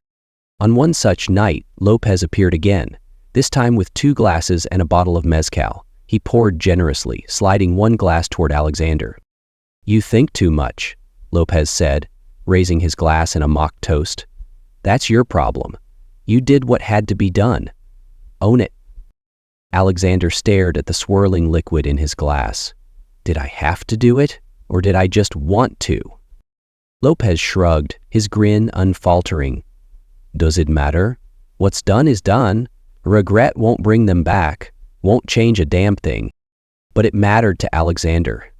On one such night, Lopez appeared again, this time with 2 glasses and a bottle of mezcal. He poured generously, sliding one glass toward Alexander. You think too much, Lopez said, raising his glass in a mock toast. That's your problem. You did what had to be done. Own it. Alexander stared at the swirling liquid in his glass. Did I have to do it, or did I just want to? Lopez shrugged, his grin unfaltering. Does it matter? What's done is done. Regret won't bring them back, won't change a damn thing. But it mattered to Alexander.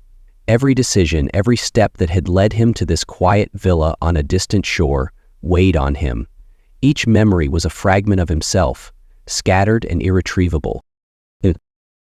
Every decision, every step that had led him to this quiet villa on a distant shore weighed on him. Each memory was a fragment of himself, scattered and irretrievable.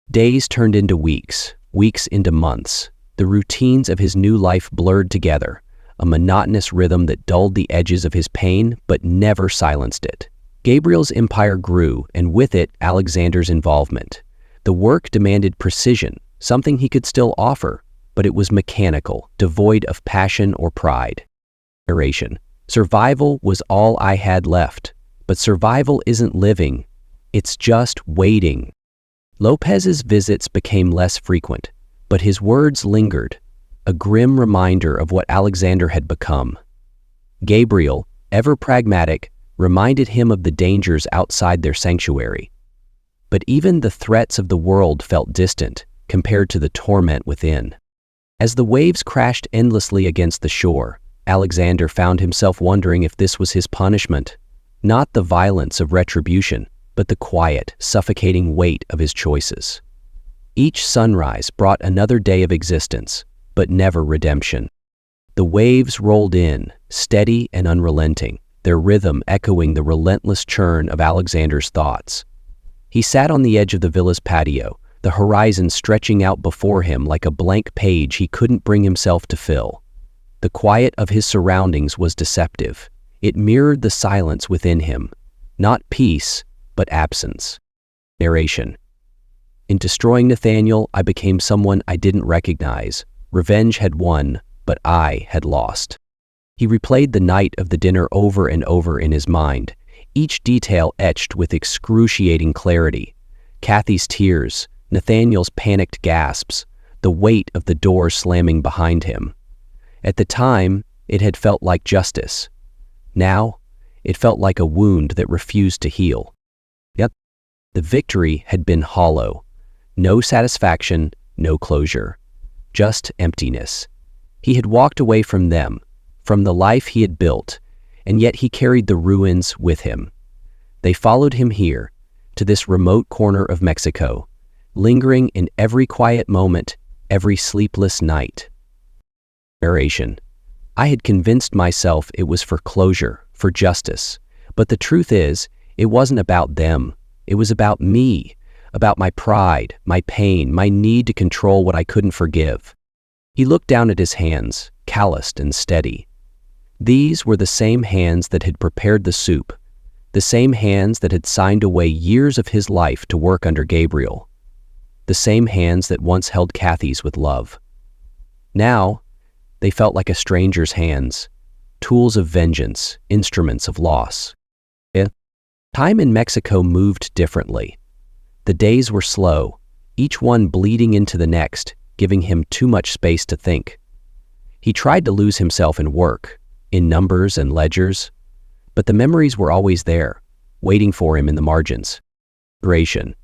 Days turned into weeks, weeks into months. The routines of his new life blurred together, a monotonous rhythm that dulled the edges of his pain but never silenced it. Gabriel's empire grew, and with it, Alexander's involvement. The work demanded precision, something he could still offer, but it was mechanical, devoid of passion or pride. Narration. Survival was all I had left, but survival isn't living, it's just waiting. Lopez's visits became less frequent, but his words lingered, a grim reminder of what Alexander had become. Gabriel, ever pragmatic, reminded him of the dangers outside their sanctuary. But even the threats of the world felt distant compared to the torment within. As the waves crashed endlessly against the shore, Alexander found himself wondering if this was his punishment, not the violence of retribution, but the quiet, suffocating weight of his choices. Each sunrise brought another day of existence, but never redemption. The waves rolled in, steady and unrelenting, their rhythm echoing the relentless churn of Alexander's thoughts. He sat on the edge of the villa's patio, the horizon stretching out before him like a blank page he couldn't bring himself to fill. The quiet of his surroundings was deceptive. It mirrored the silence within him, not peace, but absence. Narration. In destroying Nathaniel, I became someone I didn't recognize. Revenge had won, but I had lost. He replayed the night of the dinner over and over in his mind, each detail etched with excruciating clarity. Kathy's tears, Nathaniel's panicked gasps, the weight of the door slamming behind him. At the time, it had felt like justice. Now, it felt like a wound that refused to heal. Yet, the victory had been hollow. No satisfaction, no closure. Just emptiness. He had walked away from them, from the life he had built, and yet he carried the ruins with him. They followed him here, to this remote corner of Mexico, lingering in every quiet moment, every sleepless night. Narration. I had convinced myself it was for closure, for justice, but the truth is, it wasn't about them. It was about me, about my pride, my pain, my need to control what I couldn't forgive. He looked down at his hands, calloused and steady. These were the same hands that had prepared the soup, the same hands that had signed away years of his life to work under Gabriel, the same hands that once held Kathy's with love. Now, they felt like a stranger's hands, tools of vengeance, instruments of loss. Time in Mexico moved differently. The days were slow, each one bleeding into the next, giving him too much space to think. He tried to lose himself in work, in numbers and ledgers, but the memories were always there, waiting for him in the margins. Ration.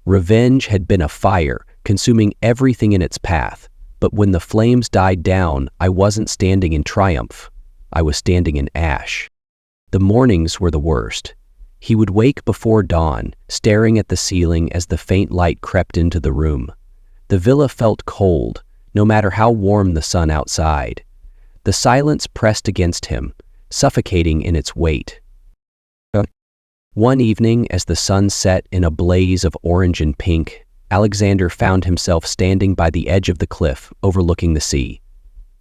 Revenge had been a fire, consuming everything in its path, but when the flames died down, I wasn't standing in triumph. I was standing in ash. The mornings were the worst. He would wake before dawn, staring at the ceiling as the faint light crept into the room. The villa felt cold, no matter how warm the sun outside. The silence pressed against him, suffocating in its weight. One evening, as the sun set in a blaze of orange and pink, Alexander found himself standing by the edge of the cliff, overlooking the sea.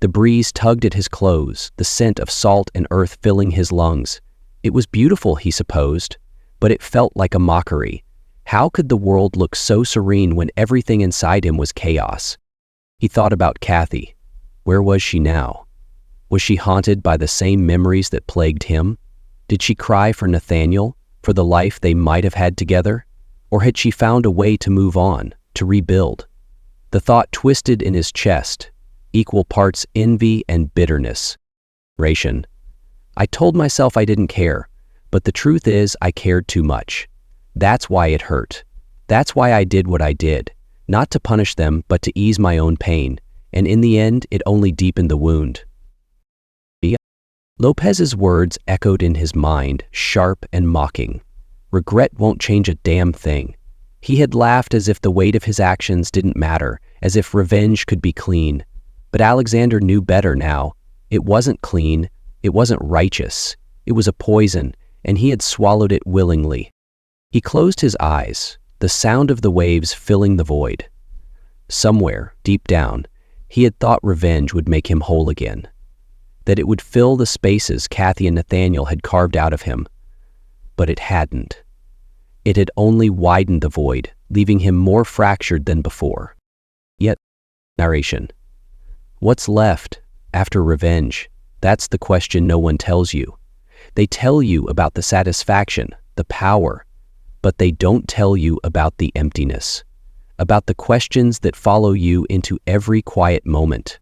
The breeze tugged at his clothes, the scent of salt and earth filling his lungs. It was beautiful, he supposed, but it felt like a mockery. How could the world look so serene when everything inside him was chaos? He thought about Kathy. Where was she now? Was she haunted by the same memories that plagued him? Did she cry for Nathaniel, for the life they might have had together? Or had she found a way to move on, to rebuild? The thought twisted in his chest, equal parts envy and bitterness. Ration. I told myself I didn't care, but the truth is I cared too much. That's why it hurt. That's why I did what I did, not to punish them, but to ease my own pain, and in the end, it only deepened the wound. Lopez's words echoed in his mind, sharp and mocking. Regret won't change a damn thing. He had laughed as if the weight of his actions didn't matter, as if revenge could be clean. But Alexander knew better now. It wasn't clean, it wasn't righteous. It was a poison, and he had swallowed it willingly. He closed his eyes, the sound of the waves filling the void. Somewhere, deep down, he had thought revenge would make him whole again, that it would fill the spaces Kathy and Nathaniel had carved out of him. But it hadn't. It had only widened the void, leaving him more fractured than before. Yet, narration. What's left after revenge? That's the question no one tells you. They tell you about the satisfaction, the power, but they don't tell you about the emptiness, about the questions that follow you into every quiet moment.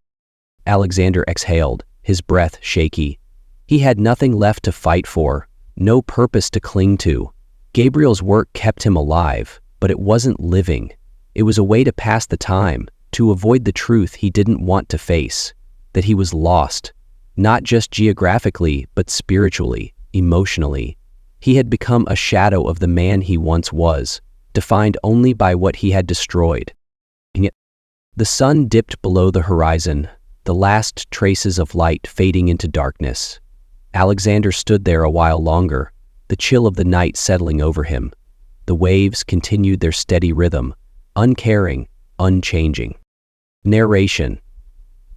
Alexander exhaled, his breath shaky. He had nothing left to fight for, no purpose to cling to. Gabriel's work kept him alive, but it wasn't living. It was a way to pass the time, to avoid the truth he didn't want to face, that he was lost, not just geographically, but spiritually, emotionally. He had become a shadow of the man he once was, defined only by what he had destroyed. The sun dipped below the horizon, the last traces of light fading into darkness. Alexander stood there a while longer, the chill of the night settling over him. The waves continued their steady rhythm, uncaring, unchanging. Narration.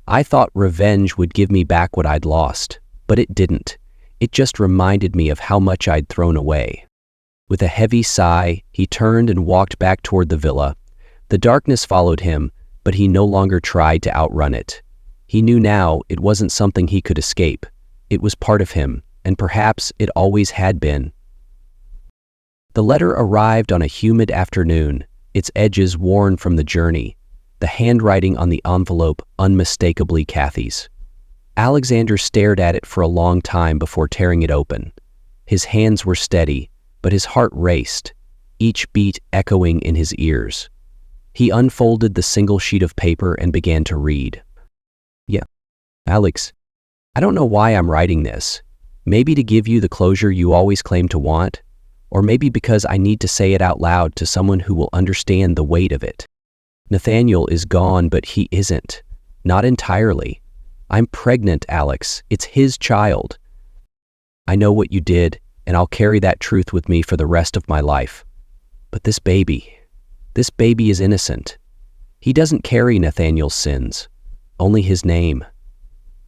I thought revenge would give me back what I'd lost, but it didn't. It just reminded me of how much I'd thrown away. With a heavy sigh, he turned and walked back toward the villa. The darkness followed him, but he no longer tried to outrun it. He knew now it wasn't something he could escape. It was part of him, and perhaps it always had been. The letter arrived on a humid afternoon, its edges worn from the journey, the handwriting on the envelope unmistakably Kathy's. Alexander stared at it for a long time before tearing it open. His hands were steady, but his heart raced, each beat echoing in his ears. He unfolded the single sheet of paper and began to read. Alex, I don't know why I'm writing this. Maybe to give you the closure you always claim to want, or maybe because I need to say it out loud to someone who will understand the weight of it. Nathaniel is gone, but he isn't. Not entirely. I'm pregnant, Alex. It's his child. I know what you did, and I'll carry that truth with me for the rest of my life. But this baby is innocent. He doesn't carry Nathaniel's sins, only his name.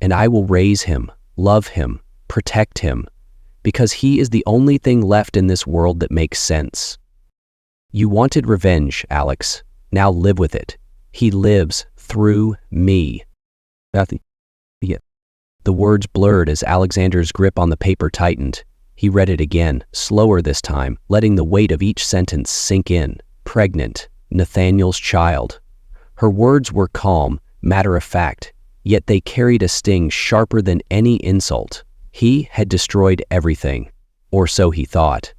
And I will raise him, love him, protect him, because he is the only thing left in this world that makes sense. You wanted revenge, Alex. Now live with it. He lives through me. The words blurred as Alexander's grip on the paper tightened. He read it again, slower this time, letting the weight of each sentence sink in. Pregnant, Nathaniel's child. Her words were calm, matter-of-fact, yet they carried a sting sharper than any insult. He had destroyed everything, or so he thought.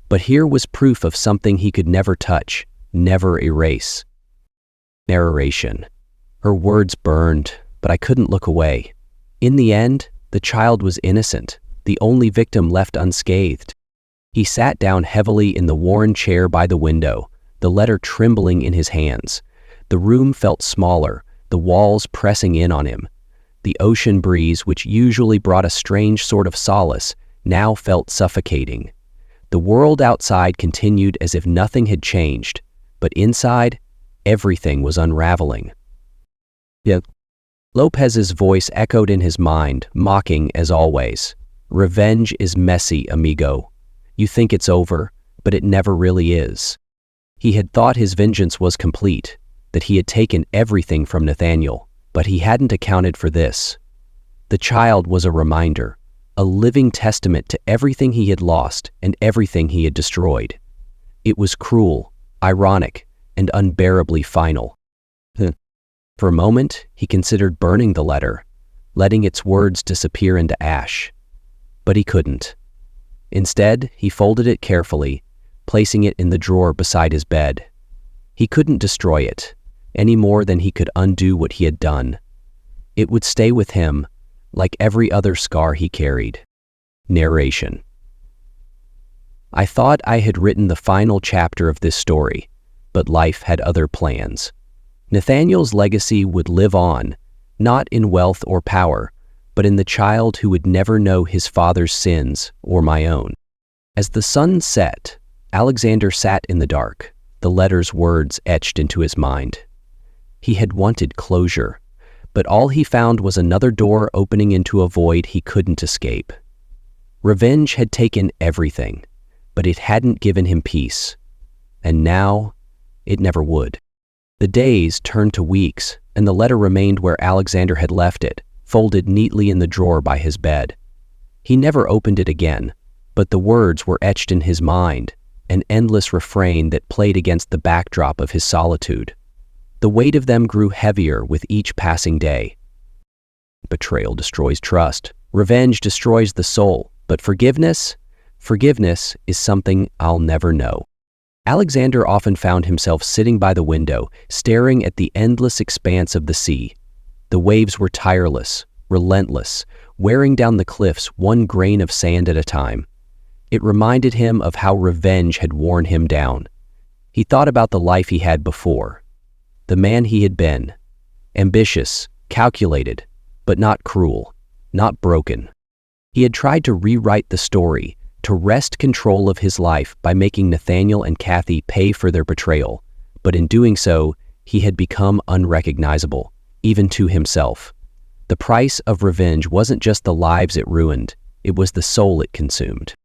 But here was proof of something he could never touch, never erase. Narration. Her words burned, but I couldn't look away. In the end, the child was innocent, the only victim left unscathed. He sat down heavily in the worn chair by the window, the letter trembling in his hands. The room felt smaller, the walls pressing in on him. The ocean breeze, which usually brought a strange sort of solace, now felt suffocating. The world outside continued as if nothing had changed, but inside, everything was unraveling. Yeah. Lopez's voice echoed in his mind, mocking as always. Revenge is messy, amigo. You think it's over, but it never really is. He had thought his vengeance was complete, that he had taken everything from Nathaniel, but he hadn't accounted for this. The child was a reminder, a living testament to everything he had lost and everything he had destroyed. It was cruel, ironic, and unbearably final. For a moment, he considered burning the letter, letting its words disappear into ash. But he couldn't. Instead, he folded it carefully, placing it in the drawer beside his bed. He couldn't destroy it, any more than he could undo what he had done. It would stay with him, like every other scar he carried. Narration. I thought I had written the final chapter of this story, but life had other plans. Nathaniel's legacy would live on, not in wealth or power, but in the child who would never know his father's sins or my own. As the sun set, Alexander sat in the dark, the letter's words etched into his mind. He had wanted closure, but all he found was another door opening into a void he couldn't escape. Revenge had taken everything, but it hadn't given him peace. And now, it never would. The days turned to weeks, and the letter remained where Alexander had left it, folded neatly in the drawer by his bed. He never opened it again, but the words were etched in his mind, an endless refrain that played against the backdrop of his solitude. The weight of them grew heavier with each passing day. Betrayal destroys trust. Revenge destroys the soul. But forgiveness is something I'll never know. Alexander often found himself sitting by the window, staring at the endless expanse of the sea. The waves were tireless, relentless, wearing down the cliffs one grain of sand at a time. It reminded him of how revenge had worn him down. He thought about the life he had before, the man he had been, ambitious, calculated, but not cruel, not broken. He had tried to rewrite the story, to wrest control of his life by making Nathaniel and Kathy pay for their betrayal, but in doing so, he had become unrecognizable, even to himself. The price of revenge wasn't just the lives it ruined, it was the soul it consumed.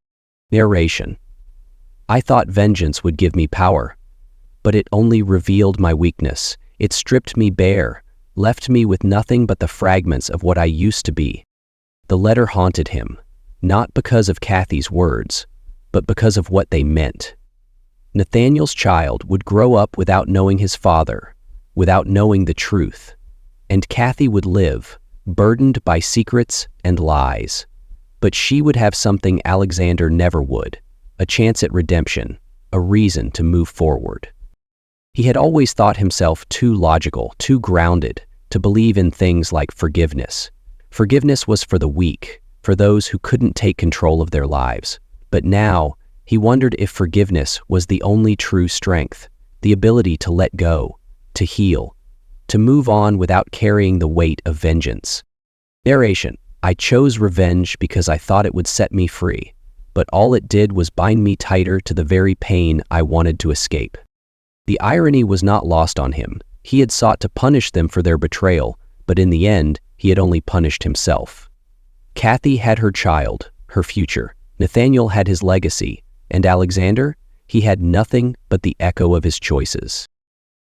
Narration. I thought vengeance would give me power, but it only revealed my weakness. It stripped me bare, left me with nothing but the fragments of what I used to be. The letter haunted him, not because of Kathy's words, but because of what they meant. Nathaniel's child would grow up without knowing his father, without knowing the truth, and Kathy would live, burdened by secrets and lies. But she would have something Alexander never would, a chance at redemption, a reason to move forward. He had always thought himself too logical, too grounded, to believe in things like forgiveness. Forgiveness was for the weak, for those who couldn't take control of their lives. But now, he wondered if forgiveness was the only true strength, the ability to let go, to heal, to move on without carrying the weight of vengeance. Narration. I chose revenge because I thought it would set me free, but all it did was bind me tighter to the very pain I wanted to escape. The irony was not lost on him. He had sought to punish them for their betrayal, but in the end, he had only punished himself. Kathy had her child, her future. Nathaniel had his legacy, and Alexander, he had nothing but the echo of his choices.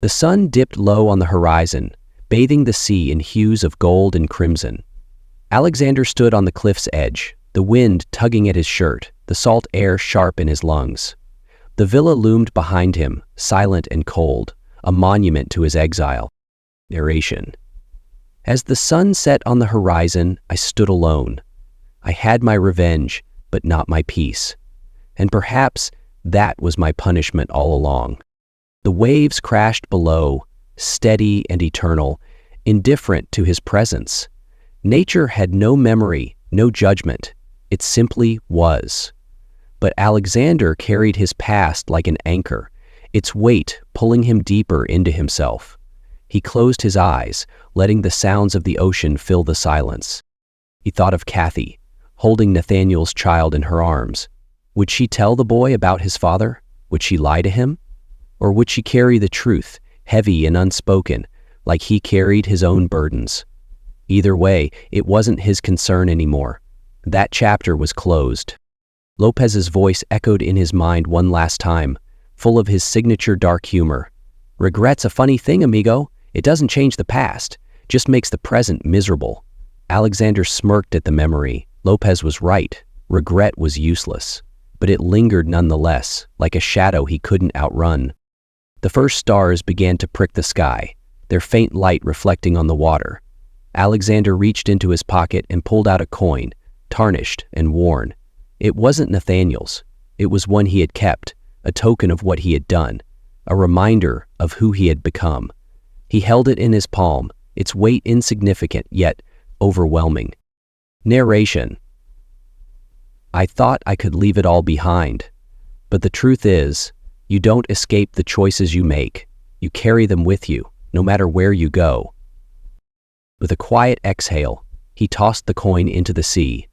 The sun dipped low on the horizon, bathing the sea in hues of gold and crimson. Alexander stood on the cliff's edge, the wind tugging at his shirt, the salt air sharp in his lungs. The villa loomed behind him, silent and cold, a monument to his exile. Narration. As the sun set on the horizon, I stood alone. I had my revenge, but not my peace. And perhaps That was my punishment all along. The waves crashed below, steady and eternal, indifferent to his presence. Nature had no memory, no judgment. It simply was. But Alexander carried his past like an anchor, its weight pulling him deeper into himself. He closed his eyes, letting the sounds of the ocean fill the silence. He thought of Kathy, holding Nathaniel's child in her arms. Would she tell the boy about his father? Would she lie to him? Or would she carry the truth, heavy and unspoken, like he carried his own burdens? Either way, it wasn't his concern anymore. That chapter was closed. Lopez's voice echoed in his mind one last time, full of his signature dark humor. Regret's a funny thing, amigo. It doesn't change the past, just makes the present miserable. Alexander smirked at the memory. Lopez was right. Regret was useless. But it lingered nonetheless, like a shadow he couldn't outrun. The first stars began to prick the sky, their faint light reflecting on the water. Alexander reached into his pocket and pulled out a coin, tarnished and worn. It wasn't Nathaniel's. It was one he had kept, a token of what he had done, a reminder of who he had become. He held it in his palm, its weight insignificant yet overwhelming. Narration. I thought I could leave it all behind, but the truth is, you don't escape the choices you make. You carry them with you, no matter where you go. With a quiet exhale, he tossed the coin into the sea.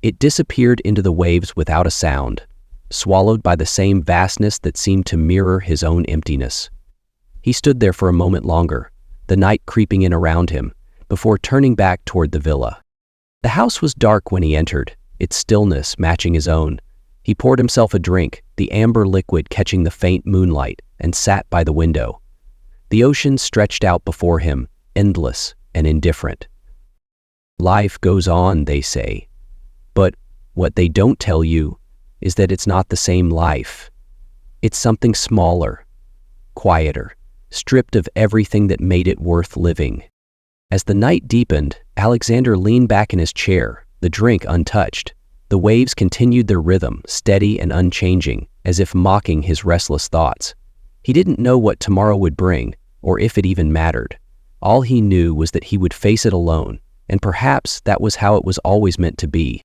It disappeared into the waves without a sound, swallowed by the same vastness that seemed to mirror his own emptiness. He stood there for a moment longer, the night creeping in around him, before turning back toward the villa. The house was dark when he entered, its stillness matching his own. He poured himself a drink, the amber liquid catching the faint moonlight, and sat by the window. The ocean stretched out before him, endless and indifferent. Life goes on, they say. But what they don't tell you is that it's not the same life. It's something smaller, quieter, stripped of everything that made it worth living. As the night deepened, Alexander leaned back in his chair, the drink untouched. The waves continued their rhythm, steady and unchanging, as if mocking his restless thoughts. He didn't know what tomorrow would bring, or if it even mattered. All he knew was that he would face it alone, and perhaps that was how it was always meant to be.